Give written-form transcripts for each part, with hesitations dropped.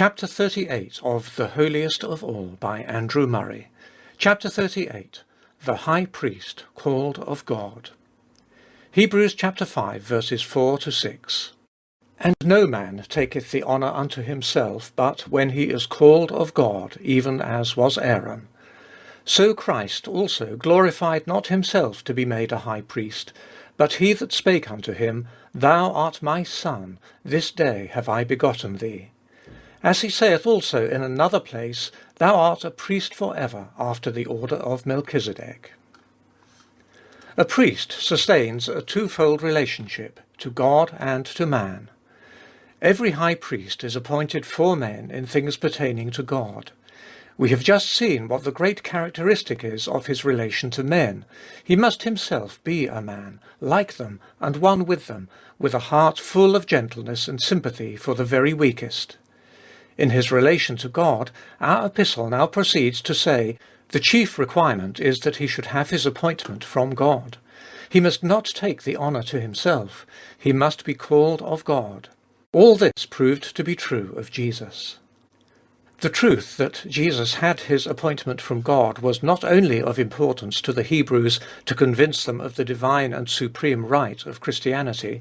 Chapter 38 of The Holiest of All by Andrew Murray. Chapter 38, The High Priest Called of God. Hebrews chapter 5 verses 4 to 6. And no man taketh the honour unto himself, but when he is called of God, even as was Aaron. So Christ also glorified not himself to be made a high priest, but he that spake unto him, Thou art my Son, this day have I begotten thee. As he saith also in another place, Thou art a priest for ever, after the order of Melchisedec. A priest sustains a twofold relationship, to God and to man. Every high priest is appointed for men in things pertaining to God. We have just seen what the great characteristic is of his relation to men. He must himself be a man, like them, and one with them, with a heart full of gentleness and sympathy for the very weakest. In his relation to God, our epistle now proceeds to say, the chief requirement is that he should have his appointment from God. He must not take the honour to himself. He must be called of God. All this proved to be true of Jesus. The truth that Jesus had his appointment from God was not only of importance to the Hebrews to convince them of the divine and supreme right of Christianity,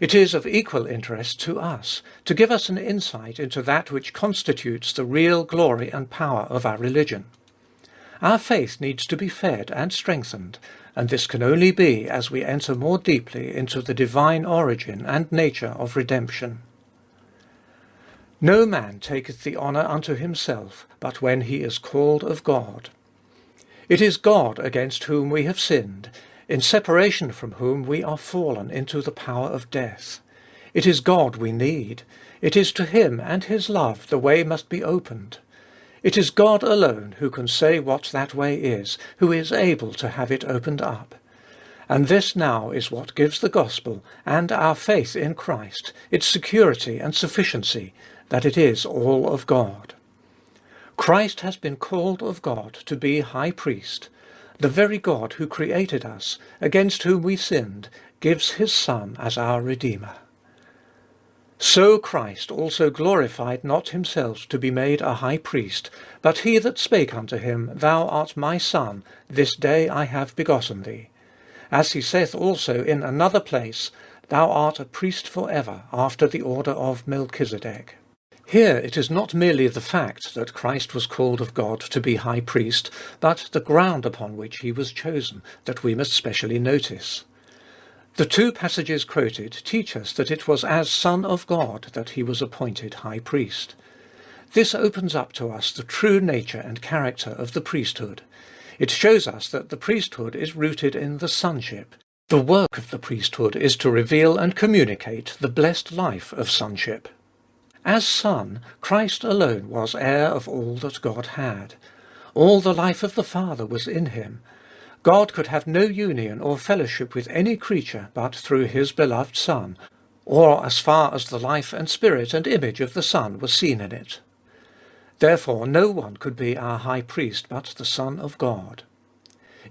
it is of equal interest to us, to give us an insight into that which constitutes the real glory and power of our religion. Our faith needs to be fed and strengthened, and this can only be as we enter more deeply into the divine origin and nature of redemption. No man taketh the honour unto himself, but when he is called of God. It is God against whom we have sinned, in separation from whom we are fallen into the power of death. It is God we need. It is to him and his love the way must be opened. It is God alone who can say what that way is, who is able to have it opened up. And this now is what gives the gospel and our faith in Christ its security and sufficiency, that it is all of God. Christ has been called of God to be high priest. The very God who created us, against whom we sinned, gives his Son as our Redeemer. So Christ also glorified not himself to be made a high priest, but he that spake unto him, Thou art my Son, this day I have begotten thee. As he saith also in another place, Thou art a priest for ever, after the order of Melchisedec. Here it is not merely the fact that Christ was called of God to be high priest, but the ground upon which he was chosen that we must specially notice. The two passages quoted teach us that it was as Son of God that he was appointed high priest. This opens up to us the true nature and character of the priesthood. It shows us that the priesthood is rooted in the sonship. The work of the priesthood is to reveal and communicate the blessed life of sonship. As Son, Christ alone was heir of all that God had. All the life of the Father was in him. God could have no union or fellowship with any creature but through his beloved Son, or as far as the life and spirit and image of the Son was seen in it. Therefore no one could be our high priest but the Son of God.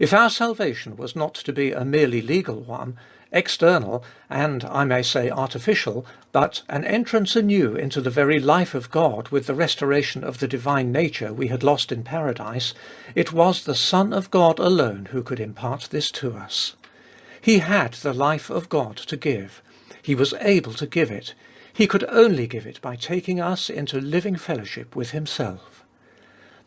If our salvation was not to be a merely legal one, external, and I may say artificial, but an entrance anew into the very life of God with the restoration of the divine nature we had lost in paradise, it was the Son of God alone who could impart this to us. He had the life of God to give. He was able to give it. He could only give it by taking us into living fellowship with himself.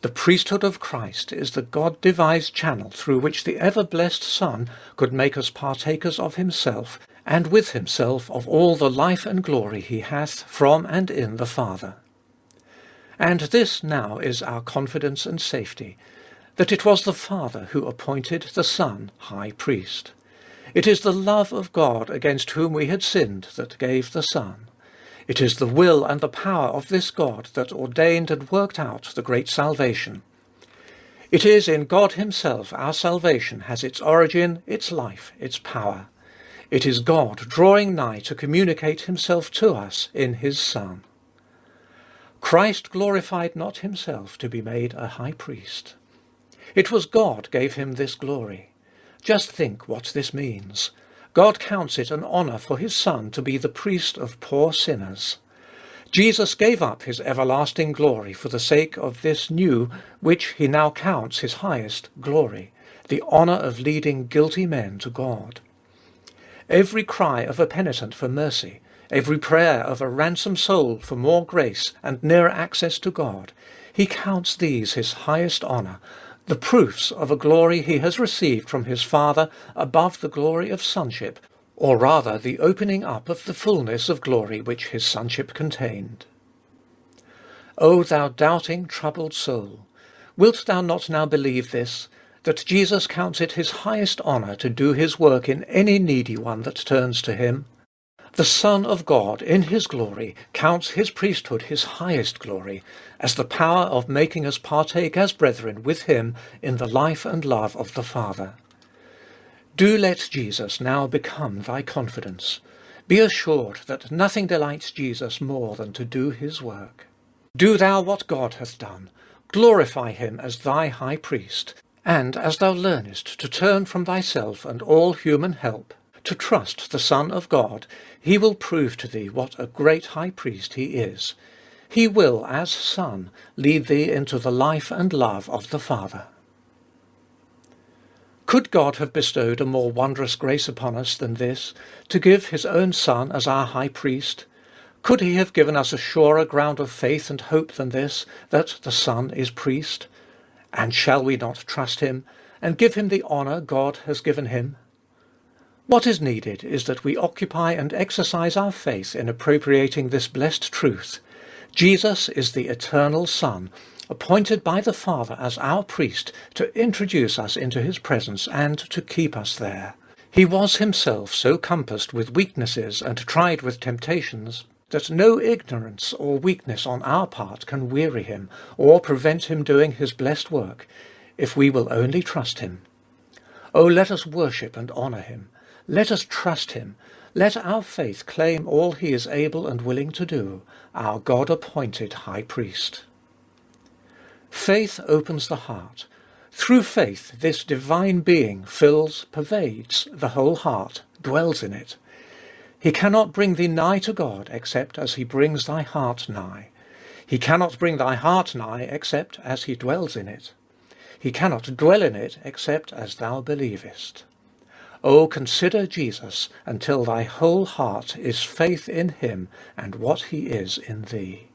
The priesthood of Christ is the God-devised channel through which the ever-blessed Son could make us partakers of himself, and with himself of all the life and glory he hath from and in the Father. And this now is our confidence and safety, that it was the Father who appointed the Son high priest. It is the love of God against whom we had sinned that gave the Son. It is the will and the power of this God that ordained and worked out the great salvation. It is in God himself our salvation has its origin, its life, its power. It is God drawing nigh to communicate himself to us in his Son. Christ glorified not himself to be made a high priest. It was God gave him this glory. Just think what this means. God counts it an honour for his Son to be the priest of poor sinners. Jesus gave up his everlasting glory for the sake of this new, which he now counts his highest glory, the honour of leading guilty men to God. Every cry of a penitent for mercy, every prayer of a ransomed soul for more grace and nearer access to God, he counts these his highest honour, the proofs of a glory he has received from his Father above the glory of sonship, or rather the opening up of the fullness of glory which his sonship contained. O thou doubting, troubled soul, wilt thou not now believe this, that Jesus counts it his highest honour to do his work in any needy one that turns to him? The Son of God, in his glory, counts his priesthood his highest glory, as the power of making us partake as brethren with him in the life and love of the Father. Do let Jesus now become thy confidence. Be assured that nothing delights Jesus more than to do his work. Do thou what God hath done. Glorify him as thy high priest, and as thou learnest to turn from thyself and all human help, to trust the Son of God, he will prove to thee what a great high priest he is. He will, as Son, lead thee into the life and love of the Father. Could God have bestowed a more wondrous grace upon us than this, to give his own Son as our high priest? Could he have given us a surer ground of faith and hope than this, that the Son is priest? And shall we not trust him, and give him the honour God has given him? What is needed is that we occupy and exercise our faith in appropriating this blessed truth. Jesus is the eternal Son, appointed by the Father as our priest to introduce us into his presence and to keep us there. He was himself so compassed with weaknesses and tried with temptations that no ignorance or weakness on our part can weary him or prevent him doing his blessed work, if we will only trust him. Oh, let us worship and honour him. Let us trust him. Let our faith claim all he is able and willing to do, our God-appointed high priest. Faith opens the heart. Through faith, this divine being fills, pervades the whole heart, dwells in it. He cannot bring thee nigh to God except as he brings thy heart nigh. He cannot bring thy heart nigh except as he dwells in it. He cannot dwell in it except as thou believest. O consider Jesus until thy whole heart is faith in him and what he is in thee.